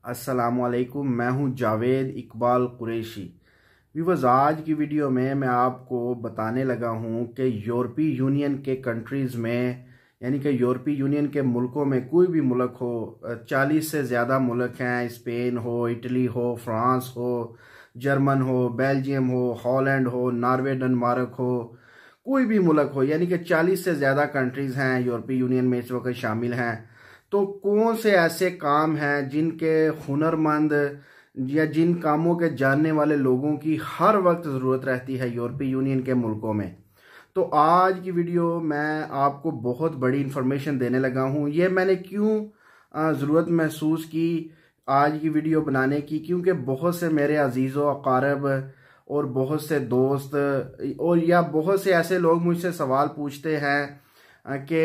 अस्सलामुअलैकुम, मैं हूं जावेद इकबाल कुरैशी। व्यूअर्स, आज की वीडियो में मैं आपको बताने लगा हूं कि यूरोपीय यूनियन के कंट्रीज़ में, यानी कि यूरोपीय यूनियन के मुल्कों में कोई भी मुल्क हो, 40 से ज़्यादा मुल्क हैं। स्पेन हो, इटली हो, फ्रांस हो, जर्मन हो, बेल्जियम हो, हॉलैंड हो, नॉर्वे, डेनमार्क हो, कोई भी मुल्क हो, यानी कि 40 से ज़्यादा कंट्रीज़ हैं यूरोपीय यूनियन में इस वक्त शामिल हैं। तो कौन से ऐसे काम हैं जिनके हुनरमंद या जिन कामों के जानने वाले लोगों की हर वक्त ज़रूरत रहती है यूरोपीय यूनियन के मुल्कों में। तो आज की वीडियो मैं आपको बहुत बड़ी इंफॉर्मेशन देने लगा हूँ। ये मैंने क्यों ज़रूरत महसूस की आज की वीडियो बनाने की, क्योंकि बहुत से मेरे अजीज़ों अकारब और बहुत से दोस्त और या बहुत से ऐसे लोग मुझसे सवाल पूछते हैं कि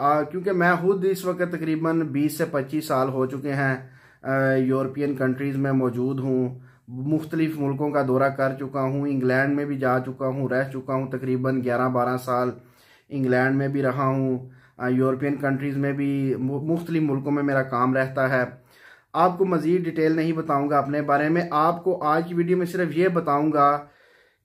क्योंकि मैं खुद इस वक्त तकरीबन 20 से 25 साल हो चुके हैं यूरोपियन कंट्रीज़ में मौजूद हूँ। मुख्तलिफ मुल्कों का दौरा कर चुका हूँ, इंग्लैंड में भी जा चुका हूँ, रह चुका हूँ तकरीबन 11-12 साल। इंग्लैंड में भी रहा हूँ, यूरोपियन कंट्रीज़ में भी मुख्तलिफ मुल्कों में मेरा काम रहता है। आपको मज़ीद डिटेल नहीं बताऊँगा अपने बारे में, आपको आज की वीडियो में सिर्फ ये बताऊँगा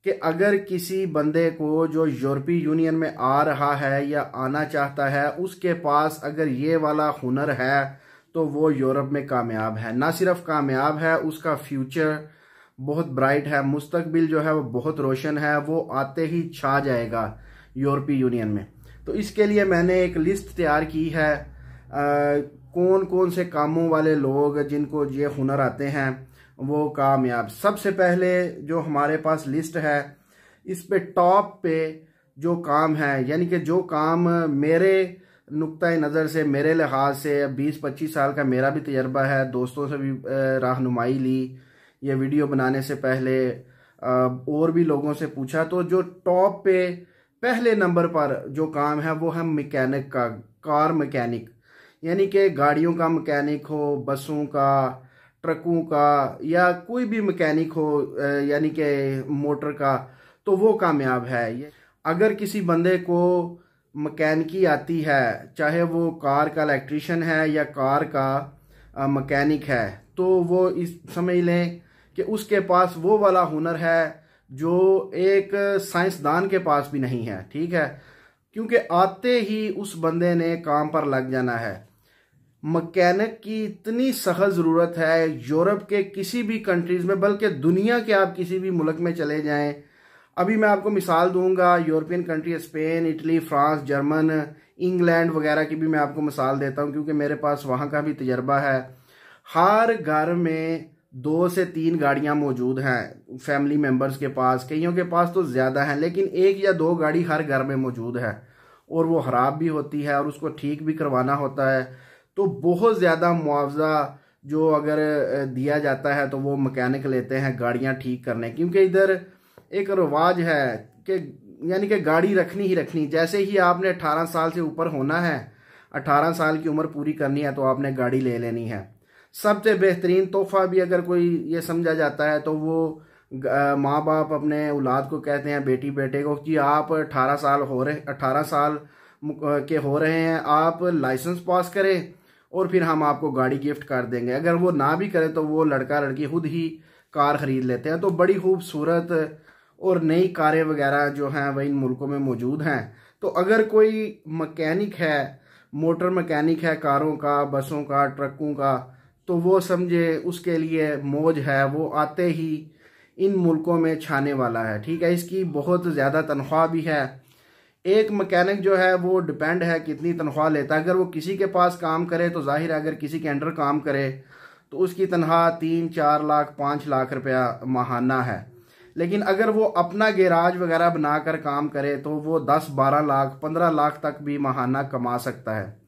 कि अगर किसी बंदे को जो यूरोपीय यूनियन में आ रहा है या आना चाहता है, उसके पास अगर ये वाला हुनर है तो वो यूरोप में कामयाब है। ना सिर्फ कामयाब है, उसका फ्यूचर बहुत ब्राइट है, मुस्तकबिल जो है वो बहुत रोशन है, वो आते ही छा जाएगा यूरोपीय यूनियन में। तो इसके लिए मैंने एक लिस्ट तैयार की है, कौन कौन से कामों वाले लोग जिनको ये हुनर आते हैं वो कामयाब। सबसे पहले जो हमारे पास लिस्ट है, इस पे टॉप पे जो काम है, यानी कि जो काम मेरे नुक्ता नज़र से, मेरे लिहाज से, 20-25 साल का मेरा भी तजर्बा है, दोस्तों से भी रहनुमाई ली ये वीडियो बनाने से पहले, और भी लोगों से पूछा। तो जो टॉप पे पहले नंबर पर जो काम है वो है मैकेनिक का, कार मैकेनिक, यानी कि गाड़ियों का मैकेनिक हो, बसों का, ट्रकों का, या कोई भी मैकेनिक हो, यानी कि मोटर का, तो वो कामयाब है। ये अगर किसी बंदे को मैकेनिकी आती है, चाहे वो कार का इलेक्ट्रीशियन है या कार का मैकेनिक है, तो वो इस समझ लें कि उसके पास वो वाला हुनर है जो एक साइंसदान के पास भी नहीं है। ठीक है, क्योंकि आते ही उस बंदे ने काम पर लग जाना है। मैकेनिक की इतनी सख्त ज़रूरत है यूरोप के किसी भी कंट्रीज़ में, बल्कि दुनिया के आप किसी भी मुल्क में चले जाएं। अभी मैं आपको मिसाल दूंगा, European country, Spain, Italy, France, German, England वगैरह की भी मैं आपको मिसाल देता हूं, क्योंकि मेरे पास वहां का भी तजर्बा है। हर घर में 2 से 3 गाड़ियां मौजूद हैं फैमिली मेम्बर्स के पास, कईयों के पास तो ज़्यादा हैं, लेकिन 1 या 2 गाड़ी हर घर में मौजूद है और वो ख़राब भी होती है और उसको ठीक भी करवाना होता है। तो बहुत ज़्यादा मुआवजा जो अगर दिया जाता है तो वो मैकेनिक लेते हैं गाड़ियां ठीक करने, क्योंकि इधर एक रिवाज है कि यानी कि गाड़ी रखनी ही रखनी। जैसे ही आपने 18 साल से ऊपर होना है, 18 साल की उम्र पूरी करनी है, तो आपने गाड़ी ले लेनी है। सबसे बेहतरीन तोहफा भी अगर कोई ये समझा जाता है तो वो माँ बाप अपने औलाद को कहते हैं, बेटी बेटे को, कि आप 18 साल के हो रहे हैं, आप लाइसेंस पास करें और फिर हम आपको गाड़ी गिफ्ट कर देंगे। अगर वो ना भी करें तो वो लड़का लड़की खुद ही कार ख़रीद लेते हैं। तो बड़ी खूबसूरत और नई कारें वगैरह जो हैं वह इन मुल्कों में मौजूद हैं। तो अगर कोई मैकेनिक है, मोटर मैकेनिक है, कारों का, बसों का, ट्रकों का, तो वो समझे उसके लिए मौज है, वो आते ही इन मुल्कों में छाने वाला है। ठीक है, इसकी बहुत ज़्यादा तनख्वाह भी है। एक मैकेनिक जो है वो डिपेंड है कितनी तनख्वाह लेता है। अगर वो किसी के पास काम करे तो जाहिर है, अगर किसी के अंडर काम करे तो उसकी तनख्वाह 3-4 लाख 5 लाख रुपया माहाना है। लेकिन अगर वो अपना गैराज वगैरह बनाकर काम करे तो वो 10-12 लाख 15 लाख तक भी माहाना कमा सकता है।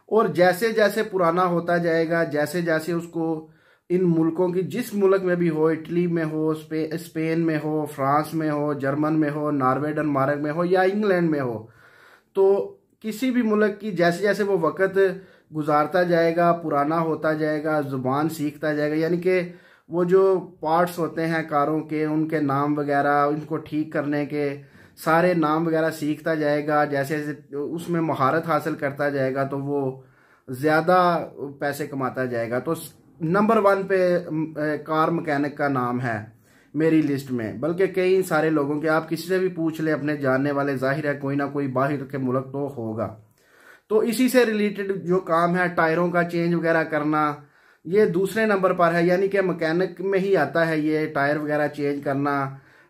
और जैसे जैसे पुराना होता जाएगा, जैसे जैसे उसको इन मुल्कों की, जिस मुल्क में भी हो, इटली में हो, स्पेन में हो, फ्रांस में हो, जर्मन में हो, नॉर्वे, डेनमार्क में हो या इंग्लैंड में हो, तो किसी भी मुल्क की जैसे जैसे वो वक्त गुजारता जाएगा, पुराना होता जाएगा, ज़ुबान सीखता जाएगा, यानी कि वो जो पार्ट्स होते हैं कारों के, उनके नाम वगैरह, उनको ठीक करने के सारे नाम वगैरह सीखता जाएगा, जैसे जैसे उसमें महारत हासिल करता जाएगा तो वो ज़्यादा पैसे कमाता जाएगा। तो नंबर 1 पे कार मैकेनिक का नाम है मेरी लिस्ट में, बल्कि कई सारे लोगों के, आप किसी से भी पूछ ले अपने जानने वाले, जाहिर है कोई ना कोई बाहर के मुल्क तो होगा। तो इसी से रिलेटेड जो काम है, टायरों का चेंज वगैरह करना, ये दूसरे नंबर पर है, यानी कि मैकेनिक में ही आता है ये टायर वगैरह चेंज करना,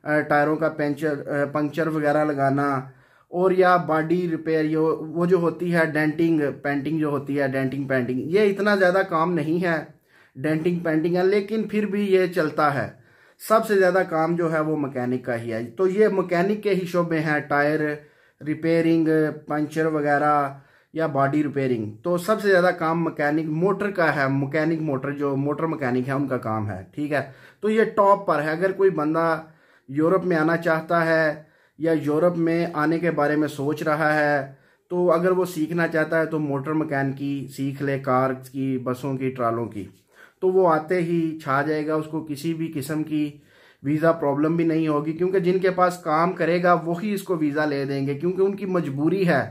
टायरों का पंक्चर वगैरह लगाना, और या बॉडी रिपेयर, वो जो होती है डेंटिंग पेंटिंग जो होती है, डेंटिंग पेंटिंग, ये इतना ज़्यादा काम नहीं है, डेंटिंग पेंटिंग है, लेकिन फिर भी ये चलता है। सबसे ज़्यादा काम जो है वो मैकेनिक का ही है। तो ये मैकेनिक के ही शोबे हैं, टायर रिपेयरिंग, पंचर वगैरह या बॉडी रिपेयरिंग। तो सबसे ज़्यादा काम मैकेनिक मोटर का है, मैकेनिक मोटर, जो मोटर मैकेनिक है उनका काम है, ठीक है। तो ये टॉप पर है। अगर कोई बंदा यूरोप में आना चाहता है या यूरोप में आने के बारे में सोच रहा है, तो अगर वो सीखना चाहता है तो मोटर मैकेनिकी सीख ले, कार की, बसों की, ट्रालों की, तो वो आते ही छा जाएगा। उसको किसी भी किस्म की वीज़ा प्रॉब्लम भी नहीं होगी, क्योंकि जिनके पास काम करेगा वही इसको वीज़ा ले देंगे, क्योंकि उनकी मजबूरी है,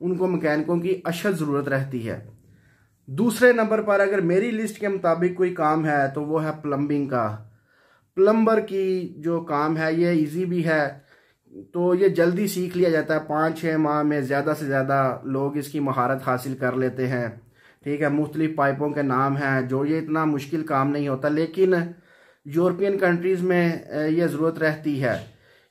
उनको मैकेनिकों की अशद ज़रूरत रहती है। दूसरे नंबर पर अगर मेरी लिस्ट के मुताबिक कोई काम है तो वो है प्लम्बिंग का। प्लम्बर की जो काम है ये इजी भी है, तो ये जल्दी सीख लिया जाता है, 5-6 माह में ज़्यादा से ज़्यादा लोग इसकी महारत हासिल कर लेते हैं, ठीक है। मुख्तलिफ पाइपों के नाम हैं, जो ये इतना मुश्किल काम नहीं होता, लेकिन यूरोपियन कंट्रीज़ में ये ज़रूरत रहती है,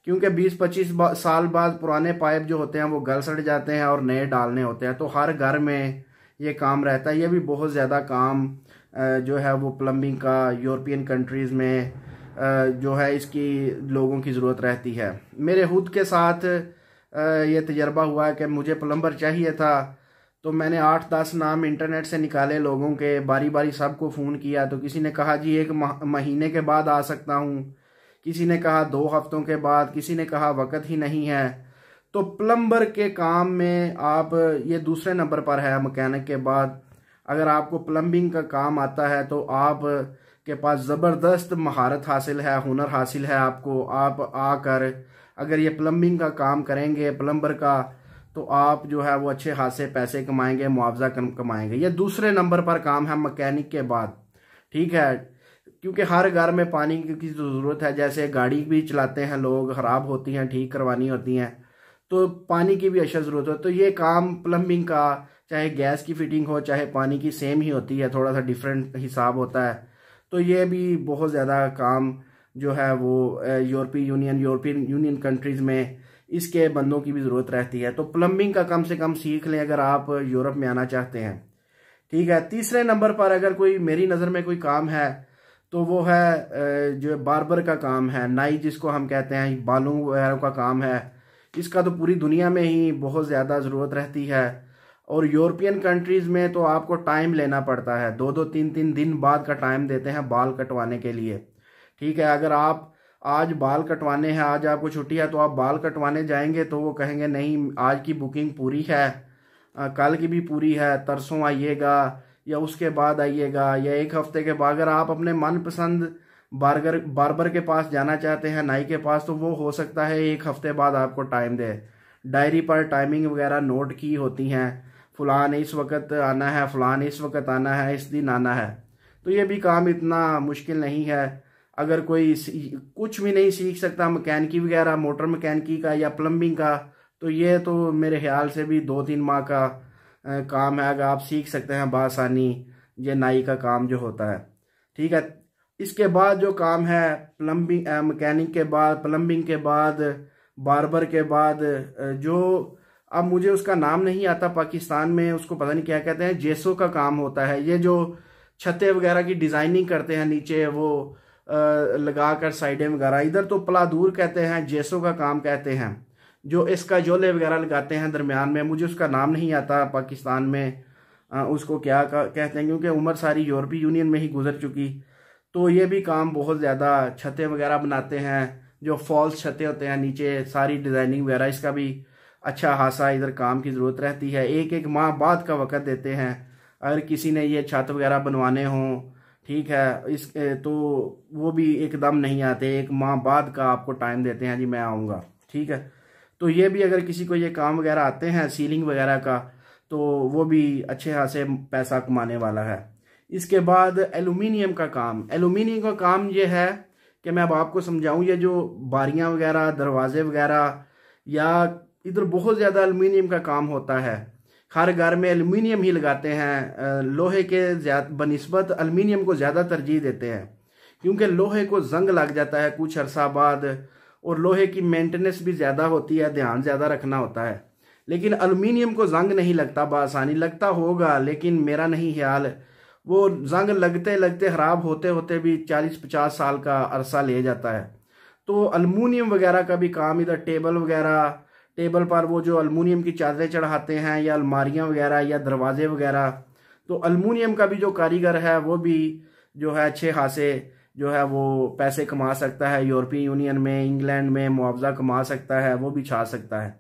क्योंकि 20-25 साल बाद पुराने पाइप जो होते हैं वो गल सड़ जाते हैं और नए डालने होते हैं। तो हर घर में ये काम रहता है। ये भी बहुत ज़्यादा काम जो है वो प्लम्बिंग का यूरोपियन कंट्रीज़ में जो है इसकी लोगों की ज़रूरत रहती है। मेरे खुद के साथ ये तजर्बा हुआ है कि मुझे प्लम्बर चाहिए था, तो मैंने 8-10 नाम इंटरनेट से निकाले लोगों के, बारी बारी सबको फ़ोन किया। तो किसी ने कहा जी 1 महीने के बाद आ सकता हूँ, किसी ने कहा 2 हफ्तों के बाद, किसी ने कहा वक्त ही नहीं है। तो प्लम्बर के काम में आप, ये दूसरे नंबर पर है मैकेनिक के बाद। अगर आपको प्लम्बिंग का काम आता है तो आप के पास ज़बरदस्त महारत हासिल है, हुनर हासिल है आपको। आप आकर अगर ये प्लम्बिंग का काम करेंगे प्लम्बर का, तो आप जो है वो अच्छे खासे पैसे कमाएंगे, मुआवजा कमाएंगे। ये दूसरे नंबर पर काम है मैकेनिक के बाद, ठीक है, क्योंकि हर घर में पानी की ज़रूरत है। जैसे गाड़ी भी चलाते हैं लोग, ख़राब होती हैं, ठीक करवानी होती हैं, तो पानी की भी अशद ज़रूरत है। तो ये काम प्लम्बिंग का, चाहे गैस की फिटिंग हो चाहे पानी की, सेम ही होती है, थोड़ा सा डिफरेंट हिसाब होता है। तो ये भी बहुत ज़्यादा काम जो है वो यूरोपियन यूनियन कंट्रीज़ में इसके बंदों की भी ज़रूरत रहती है। तो प्लम्बिंग का कम से कम सीख लें अगर आप यूरोप में आना चाहते हैं, ठीक है। तीसरे नंबर पर अगर कोई मेरी नज़र में कोई काम है तो वो है जो बार्बर का काम है, नाई जिसको हम कहते हैं, बालों वगैरह का काम है। इसका तो पूरी दुनिया में ही बहुत ज़्यादा ज़रूरत रहती है, और यूरोपियन कंट्रीज़ में तो आपको टाइम लेना पड़ता है, 2-2 3-3 दिन बाद का टाइम देते हैं बाल कटवाने के लिए, ठीक है। अगर आप आज बाल कटवाने हैं, आज आपको छुट्टी है, तो आप बाल कटवाने जाएंगे तो वो कहेंगे नहीं आज की बुकिंग पूरी है, कल की भी पूरी है, तरसों आइएगा या उसके बाद आइएगा या 1 हफ्ते के बाद। अगर आप अपने मनपसंद बार्बर के पास जाना चाहते हैं, नाई के पास, तो वो हो सकता है 1 हफ्ते बाद आपको टाइम दे। डायरी पर टाइमिंग वगैरह नोट की होती हैं, फ़लान इस वक्त आना है, फ़लान इस वक्त आना है, इस दिन आना है। तो ये भी काम इतना मुश्किल नहीं है। अगर कोई कुछ भी नहीं सीख सकता मैकेनिकी वगैरह, मोटर मैकेनिकी का या प्लम्बिंग का, तो ये तो मेरे ख्याल से भी 2-3 माह का काम है, अगर आप सीख सकते हैं बआसानी ये नाई का काम जो होता है, ठीक है। इसके बाद जो काम है प्लम्बिंग, मैकेनिक के बाद, प्लम्बिंग के बाद, बार्बर के बाद, जो अब मुझे उसका नाम नहीं आता, पाकिस्तान में उसको पता नहीं क्या कहते हैं, जेसो का काम होता है। ये जो छतें वगैरह की डिज़ाइनिंग करते हैं नीचे वो लगा कर साइडें वगैरह, इधर तो प्लादूर कहते हैं, जेसो का काम कहते हैं। जो इसका जोले वगैरह लगाते हैं दरमियान में, मुझे उसका नाम नहीं आता पाकिस्तान में उसको क्या कहते हैं, क्योंकि उम्र सारी यूरोपीय यूनियन में ही गुजर चुकी। तो ये भी काम बहुत ज़्यादा, छतें वगैरह बनाते हैं, जो फॉल्स छतें होते हैं नीचे, सारी डिज़ाइनिंग वगैरह, इसका भी अच्छा खासा इधर काम की ज़रूरत रहती है। 1-1 माह बाद का वक़्त देते हैं अगर किसी ने ये छत वगैरह बनवाने हों, ठीक है। इस तो वो भी एकदम नहीं आते, 1 माह बाद का आपको टाइम देते हैं, जी मैं आऊँगा, ठीक है। तो ये भी अगर किसी को ये काम वगैरह आते हैं सीलिंग वगैरह का, तो वो भी अच्छे खासे पैसा कमाने वाला है। इसके बाद एलुमिनियम का काम। एलुमिनियम का काम ये है कि मैं अब आपको समझाऊं, ये जो बारियां वगैरह, दरवाजे वगैरह, या इधर बहुत ज़्यादा एलुमिनियम का काम होता है। हर घर में एलुमिनियम ही लगाते हैं, लोहे के बनिस्बत एलुमिनियम को ज़्यादा तरजीह देते हैं, क्योंकि लोहे को जंग लग जाता है कुछ अरसा बाद, और लोहे की मेंटेनेंस भी ज़्यादा होती है, ध्यान ज़्यादा रखना होता है। लेकिन एलुमिनियम को जंग नहीं लगता बआसानी, लगता होगा लेकिन मेरा नहीं ख्याल। वो जंग लगते लगते ख़राब होते होते भी 40-50 साल का अरसा ले जाता है। तो एलुमिनियम वगैरह का भी काम, इधर टेबल वगैरह, टेबल पर वो जो एलुमिनियम की चादरें चढ़ाते हैं, या अलमारियां वगैरह, या दरवाजे वगैरह, तो एलुमिनियम का भी जो कारीगर है वो भी जो है अच्छे खासे जो है वो पैसे कमा सकता है। यूरोपीय यूनियन में, इंग्लैंड में मुआवजा कमा सकता है, वो भी छा सकता है।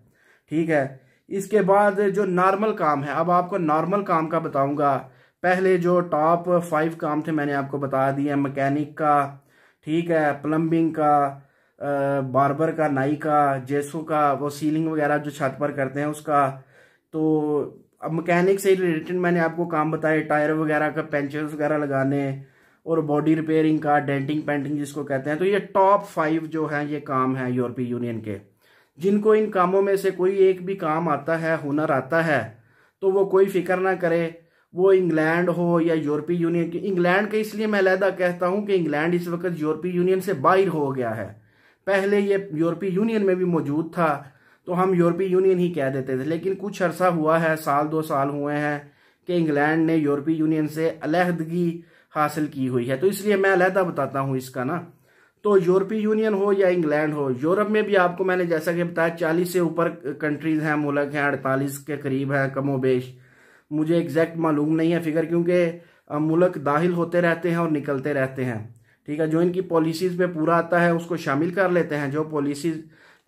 ठीक है। इसके बाद जो नॉर्मल काम है, अब आपको नॉर्मल काम का बताऊंगा। पहले जो टॉप 5 काम थे मैंने आपको बता दिए, मैकेनिक का, ठीक है, प्लम्बिंग का, बार्बर का, नाई का, जेसो का, वो सीलिंग वगैरह जो छत पर करते हैं उसका। तो अब मैकेनिक से रिलेटेड मैंने आपको काम बताए, टायर वगैरह का पंचर्स वगैरह लगाने, और बॉडी रिपेयरिंग का, डेंटिंग पेंटिंग जिसको कहते हैं। तो ये टॉप 5 जो हैं ये काम है यूरोपीय यूनियन के। जिनको इन कामों में से कोई एक भी काम आता है, हुनर आता है, तो वो कोई फिक्र ना करे, वो इंग्लैंड हो या यूरोपीय यूनियन की। इंग्लैंड के इसलिए मैं अलहदा कहता हूं कि इंग्लैंड इस वक्त यूरोपीय यूनियन से बाहर हो गया है। पहले ये यूरोपीय यूनियन में भी मौजूद था, तो हम यूरोपीय यूनियन ही कह देते थे। लेकिन कुछ अरसा हुआ है, 1-2 साल हुए हैं कि इंग्लैंड ने यूरोपीय यूनियन से अलहदगी हासिल की हुई है, तो इसलिए मैं अलहदा बताता हूँ इसका ना। तो यूरोपीय यूनियन हो या इंग्लैंड हो, यूरोप में भी आपको मैंने जैसा कि बताया 40 से ऊपर कंट्रीज हैं, मुल्क हैं, 48 के करीब हैं कमोबेश। मुझे एग्जैक्ट मालूम नहीं है फिगर, क्योंकि मुल्क दाखिल होते रहते हैं और निकलते रहते हैं। ठीक है। जो इनकी पॉलिसीज़ पे पूरा आता है उसको शामिल कर लेते हैं, जो पॉलिसीज़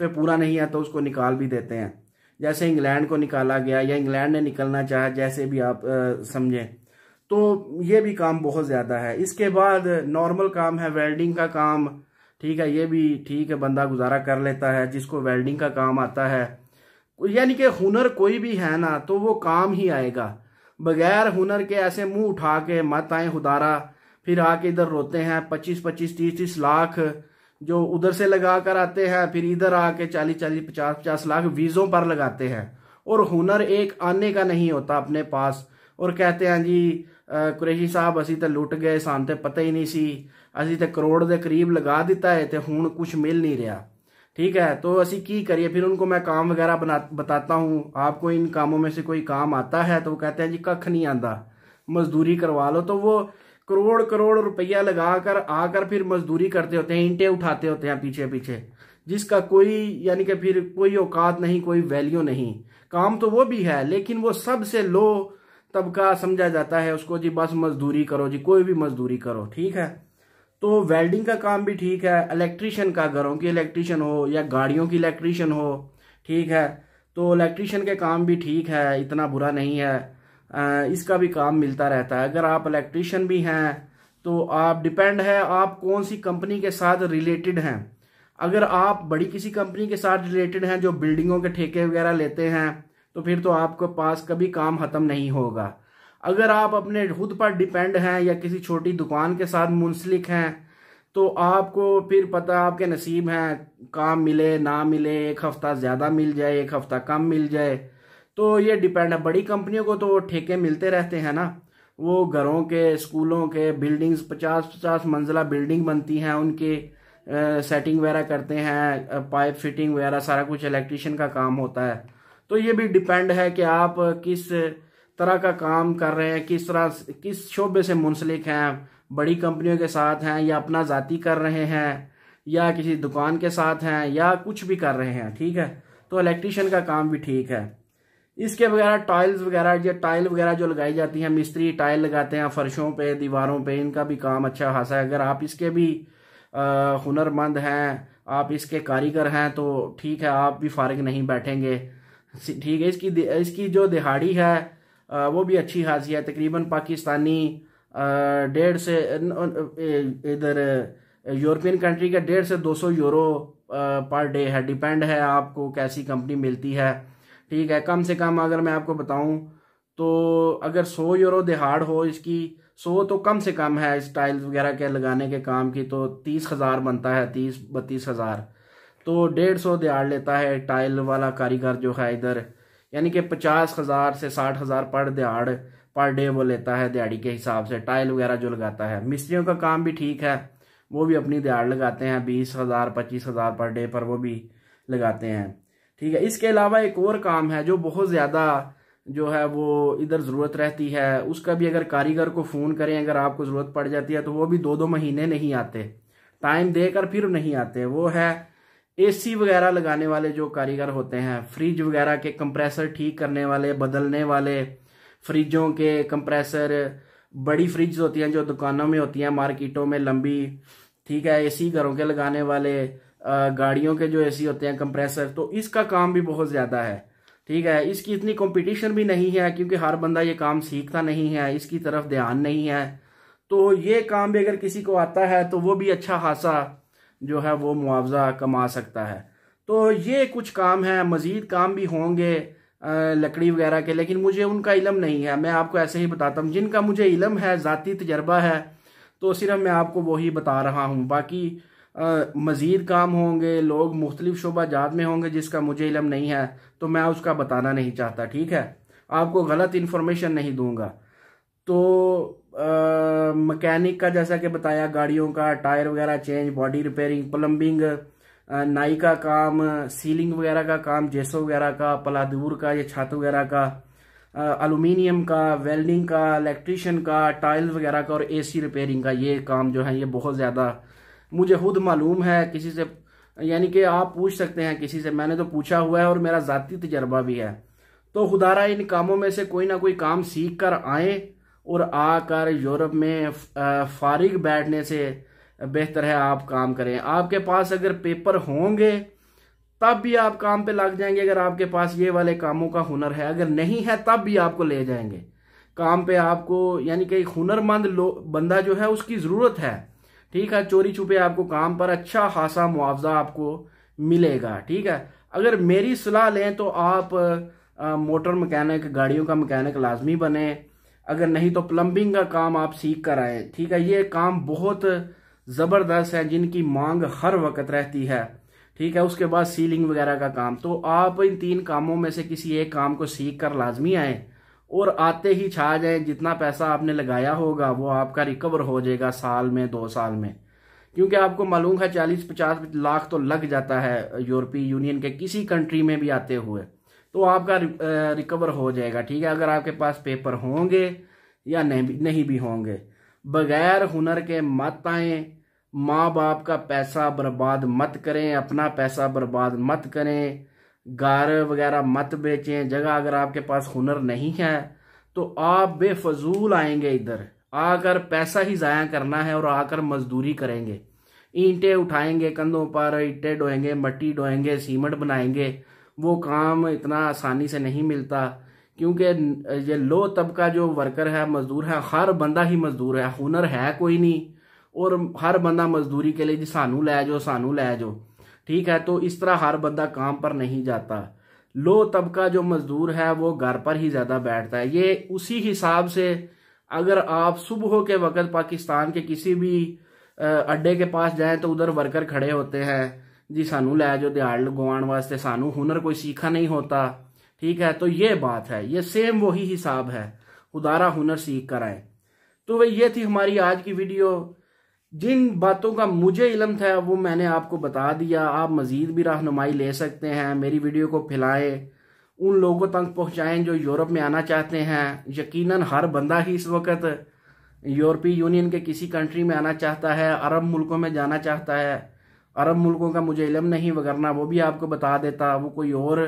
पे पूरा नहीं आता उसको निकाल भी देते हैं। जैसे इंग्लैंड को निकाला गया, या इंग्लैंड ने निकलना चाहा, जैसे भी आप समझें। तो ये भी काम बहुत ज़्यादा है। इसके बाद नॉर्मल काम है वेल्डिंग का काम। ठीक है, ये भी ठीक है, बंदा गुजारा कर लेता है जिसको वेल्डिंग का काम आता है। यानी कि हुनर कोई भी है ना तो वो काम ही आएगा। बगैर हुनर के ऐसे मुंह उठा के मत आए खुदारा, फिर आके इधर रोते हैं 25-25, 30-30 लाख जो उधर से लगा कर आते हैं, फिर इधर आके 40-40, 50-50 लाख वीज़ों पर लगाते हैं, और हुनर एक आने का नहीं होता अपने पास। और कहते हैं जी कुरैशी साहब असी तो लुट गए, सानू तो पता ही नहीं सी, असी तो करोड़ के करीब लगा दिता है तो हुण कुछ मिल नहीं रहा। ठीक है, तो असी की करिए। फिर उनको मैं काम वगैरह बताता हूँ, आपको इन कामों में से कोई काम आता है? तो वो कहते हैं जी कख नहीं आता, मजदूरी करवा लो। तो वो करोड़ करोड़ रुपया लगा कर आकर फिर मजदूरी करते होते हैं, ईंटें उठाते होते हैं पीछे पीछे, जिसका कोई यानी कि फिर कोई औकात नहीं, कोई वैल्यू नहीं। काम तो वो भी है लेकिन वो सबसे लो तबका समझा जाता है उसको, जी बस मजदूरी करो जी, कोई भी मजदूरी करो। ठीक है, तो वेल्डिंग का काम भी ठीक है। इलेक्ट्रीशियन का, घरों की इलेक्ट्रीशियन हो या गाड़ियों की इलेक्ट्रीशियन हो, ठीक है, तो इलेक्ट्रीशियन के काम भी ठीक है, इतना बुरा नहीं है। इसका भी काम मिलता रहता है। अगर आप इलेक्ट्रीशियन भी हैं तो आप डिपेंड है आप कौन सी कंपनी के साथ रिलेटेड हैं। अगर आप बड़ी किसी कंपनी के साथ रिलेटेड हैं जो बिल्डिंगों के ठेके वगैरह लेते हैं, तो फिर तो आपके पास कभी काम खत्म नहीं होगा। अगर आप अपने खुद पर डिपेंड हैं या किसी छोटी दुकान के साथ मुंसलिक हैं, तो आपको फिर पता आपके नसीब हैं, काम मिले ना मिले, एक हफ्ता ज़्यादा मिल जाए, एक हफ्ता कम मिल जाए, तो ये डिपेंड है। बड़ी कंपनियों को तो ठेके मिलते रहते हैं ना, वो घरों के, स्कूलों के, बिल्डिंग्स 50-50 मंजिला बिल्डिंग बनती हैं, उनके सेटिंग वगैरह करते हैं, पाइप फिटिंग वगैरह सारा कुछ इलेक्ट्रीशियन का काम होता है। तो ये भी डिपेंड है कि आप किस तरह का काम कर रहे हैं, किस तरह, किस शोबे से मुंसलिक हैं, बड़ी कंपनियों के साथ हैं या अपना ज़ाती कर रहे हैं या किसी दुकान के साथ हैं या कुछ भी कर रहे हैं। ठीक है, तो इलेक्ट्रीशियन का काम भी ठीक है। इसके बगैर टाइल्स वगैरह, जो टाइल वगैरह जो लगाई जाती हैं, मिस्त्री टाइल लगाते हैं फर्शों पे, दीवारों पे, इनका भी काम अच्छा खासा है। अगर आप इसके भी हुनरमंद हैं, आप इसके कारीगर हैं, तो ठीक है, आप भी फारिग नहीं बैठेंगे। ठीक है, इसकी जो दिहाड़ी है वो भी अच्छी खासी है। तकरीबन पाकिस्तानी 1.5 से इधर यूरोपियन कंट्री का 1.5 से 200 यूरो पर डे है। डिपेंड है आपको कैसी कंपनी मिलती है। ठीक है, कम से कम अगर मैं आपको बताऊं तो अगर 100 यूरो दिहाड़ हो इसकी, 100 तो कम से कम है इस टाइल्स वगैरह के लगाने के काम की, तो 30,000 बनता है, 30-32,000। तो 150 दिहाड़ लेता है टाइल वाला कारीगर जो है इधर, यानी कि 50,000 से 60,000 पर दिहाड़ पर डे वो लेता है दिहाड़ी के हिसाब से, टाइल वगैरह जो लगाता है। मिस्त्रियों का काम भी ठीक है, वो भी अपनी दिहाड़ लगाते हैं, 20,000 25,000 पर डे पर वो भी लगाते हैं। ठीक है, इसके अलावा एक और काम है जो बहुत ज़्यादा जो है वो इधर ज़रूरत रहती है, उसका भी अगर कारीगर को फ़ोन करें, अगर आपको ज़रूरत पड़ जाती है तो वो भी 2-2 महीने नहीं आते, टाइम देकर फिर नहीं आते। वो है एसी वगैरह लगाने वाले जो कारीगर होते हैं, फ्रिज वगैरह के कंप्रेसर ठीक करने वाले, बदलने वाले, फ्रिजों के कंप्रेसर, बड़ी फ्रिज होती हैं जो दुकानों में होती हैं मार्केटों में लंबी, ठीक है, एसी घरों के लगाने वाले, गाड़ियों के जो एसी होते हैं कंप्रेसर, तो इसका काम भी बहुत ज़्यादा है। ठीक है, इसकी इतनी कंपटीशन भी नहीं है क्योंकि हर बंदा ये काम सीखता नहीं है, इसकी तरफ ध्यान नहीं है। तो ये काम भी अगर किसी को आता है तो वो भी अच्छा खासा जो है वो मुआवजा कमा सकता है। तो ये कुछ काम है, मज़ीद काम भी होंगे लकड़ी वगैरह के, लेकिन मुझे उनका इल्म नहीं है, मैं आपको ऐसे ही बताता हूँ। जिनका मुझे इल्म है, ज़ाती तजर्बा है, तो सिर्फ मैं आपको वही बता रहा हूँ। बाकी मज़ीद काम होंगे, लोग मुख्तलिफ शोबाजात में होंगे जिसका मुझे इल्म नहीं है, तो मैं उसका बताना नहीं चाहता। ठीक है, आपको गलत इन्फॉर्मेशन नहीं दूंगा। तो मैकेनिक का जैसा कि बताया, गाड़ियों का टायर वगैरह चेंज, बॉडी रिपेयरिंग, प्लम्बिंग, नाई का काम, सीलिंग वगैरह का काम, जेसो वगैरह का, पलादूर का, ये छत वगैरह का, एलुमिनियम का, वेल्डिंग का, इलेक्ट्रिशियन का, टाइल्स वगैरह का और एसी रिपेयरिंग का, ये काम जो है ये बहुत ज़्यादा मुझे खुद मालूम है। किसी से, यानी कि आप पूछ सकते हैं किसी से, मैंने तो पूछा हुआ है और मेरा ज़ाती तजर्बा भी है। तो खुदारा इन कामों में से कोई ना कोई काम सीख कर आए और आकर यूरोप में फारिग बैठने से बेहतर है आप काम करें। आपके पास अगर पेपर होंगे तब भी आप काम पे लग जाएंगे, अगर आपके पास ये वाले कामों का हुनर है। अगर नहीं है तब भी आपको ले जाएंगे काम पे आपको, यानी कि हुनरमंद बंदा जो है उसकी ज़रूरत है। ठीक है, चोरी छुपे आपको काम पर अच्छा खासा मुआवजा आपको मिलेगा। ठीक है, अगर मेरी सलाह लें तो आप मोटर मैकेनिक, गाड़ियों का मैकेनिक लाजमी बने, अगर नहीं तो प्लम्बिंग का काम आप सीख कर आए। ठीक है, ये काम बहुत ज़बरदस्त है, जिनकी मांग हर वक्त रहती है। ठीक है, उसके बाद सीलिंग वगैरह का काम। तो आप इन 3 कामों में से किसी एक काम को सीख कर लाजमी आए और आते ही छा जाए। जितना पैसा आपने लगाया होगा वो आपका रिकवर हो जाएगा साल में, 2 साल में, क्योंकि आपको मालूम है 40-50 लाख तो लग जाता है यूरोपीय यूनियन के किसी कंट्री में भी आते हुए, तो आपका रिकवर हो जाएगा। ठीक है, अगर आपके पास पेपर होंगे या नहीं भी होंगे। बगैर हुनर के मत आए, माँ बाप का पैसा बर्बाद मत करें, अपना पैसा बर्बाद मत करें, घर वगैरह मत बेचें। जगह अगर आपके पास हुनर नहीं है तो आप बेफजूल आएंगे इधर, आकर पैसा ही ज़ाया करना है और आकर मजदूरी करेंगे, ईंटें उठाएंगे कंधों पर, ईंटें ढोएंगे, मिट्टी ढोएंगे, सीमेंट बनाएंगे। वो काम इतना आसानी से नहीं मिलता, क्योंकि ये लो तबका जो वर्कर है, मजदूर है, हर बंदा ही मजदूर है, हुनर है कोई नहीं, और हर बंदा मजदूरी के लिए जी सानू लै जाओ, सानू लै जाओ। ठीक है, तो इस तरह हर बंदा काम पर नहीं जाता। लो तबका जो मजदूर है वो घर पर ही ज़्यादा बैठता है। ये उसी हिसाब से अगर आप सुबह के वक्त पाकिस्तान के किसी भी अड्डे के पास जाएं तो उधर वर्कर खड़े होते हैं जी सानू लै जाओ दिहाड़ लगवाण वास्ते, सानू हुनर कोई सीखा नहीं होता। ठीक है, तो ये बात है, ये सेम वही हिसाब है, खुदारा हुनर सीख कर आए। तो भाई ये थी हमारी आज की वीडियो। जिन बातों का मुझे इल्म था वो मैंने आपको बता दिया। आप मज़ीद भी रहनुमाई ले सकते हैं, मेरी वीडियो को फैलाएं, उन लोगों तक पहुंचाएं जो यूरोप में आना चाहते हैं। यकीनन हर बंदा ही इस वक्त यूरोपीय यूनियन के किसी कंट्री में आना चाहता है, अरब मुल्कों में जाना चाहता है। अरब मुल्कों का मुझे इल्म नहीं, वगरना वो भी आपको बता देता। वो कोई और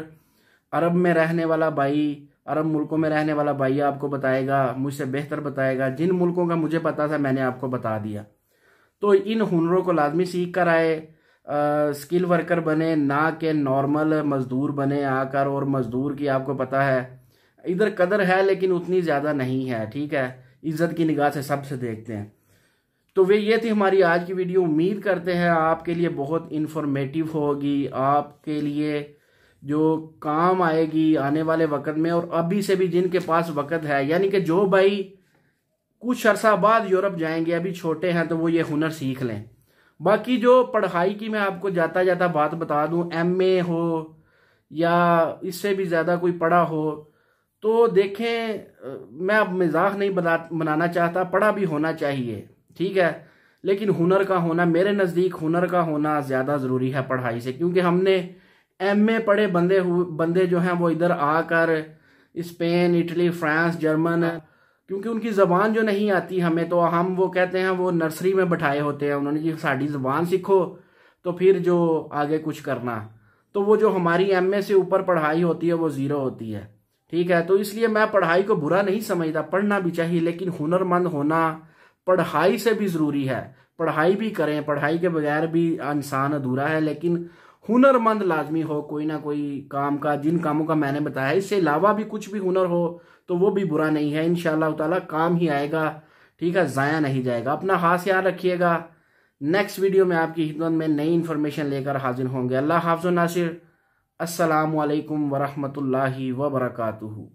अरब में रहने वाला भाई, अरब मुल्कों में रहने वाला भाई आपको बताएगा, मुझसे बेहतर बताएगा। जिन मुल्कों का मुझे पता था मैंने आपको बता दिया। तो इन हुनरों को लाजमी सीख कर आए, स्किल वर्कर बने, ना कि नॉर्मल मजदूर बने आकर। और मजदूर की आपको पता है इधर कदर है लेकिन उतनी ज़्यादा नहीं है। ठीक है, इज्जत की निगाह से सबसे देखते हैं। तो वे ये थी हमारी आज की वीडियो। उम्मीद करते हैं आपके लिए बहुत इन्फॉर्मेटिव होगी, आपके लिए जो काम आएगी आने वाले वक्त में। और अभी से भी जिनके पास वक्त है, यानी कि जो भाई कुछ अरसा बाद यूरोप जाएंगे, अभी छोटे हैं तो वो ये हुनर सीख लें। बाकी जो पढ़ाई की मैं आपको जाता जाता बात बता दूं, एमए हो या इससे भी ज़्यादा कोई पढ़ा हो तो देखें, मैं अब मजाक नहीं बनाना चाहता, पढ़ा भी होना चाहिए, ठीक है, लेकिन हुनर का होना, मेरे नज़दीक हुनर का होना ज़्यादा ज़रूरी है पढ़ाई से। क्योंकि हमने एमए पढ़े बंदे जो हैं वो इधर आकर स्पेन, इटली, फ्रांस, जर्मन, क्योंकि उनकी ज़बान जो नहीं आती हमें, तो हम वो कहते हैं वो नर्सरी में बैठाए होते हैं उन्होंने कि साड़ी ज़बान सीखो तो फिर जो आगे कुछ करना, तो वो जो हमारी एमए से ऊपर पढ़ाई होती है वो ज़ीरो होती है, ठीक है। तो इसलिए मैं पढ़ाई को बुरा नहीं समझता, पढ़ना भी चाहिए, लेकिन हुनरमंद होना पढ़ाई से भी ज़रूरी है। पढ़ाई भी करें, पढ़ाई के बगैर भी इंसान अधूरा है, लेकिन हुनरमंद लाजमी हो कोई ना कोई काम का, जिन कामों का मैंने बताया। इससे अलावा भी कुछ भी हुनर हो तो वो भी बुरा नहीं है, इंशाअल्लाह ताला काम ही आएगा, ठीक है, ज़ाया नहीं जाएगा। अपना खास ख्याल रखिएगा। नेक्स्ट वीडियो में आपकी खिदमत में नई इन्फॉर्मेशन लेकर हाजिर होंगे। अल्लाह हाफ़िज़ नासिर। अस्सलामु अलैकुम वरहमतुल्लाहि वबरकातुहू।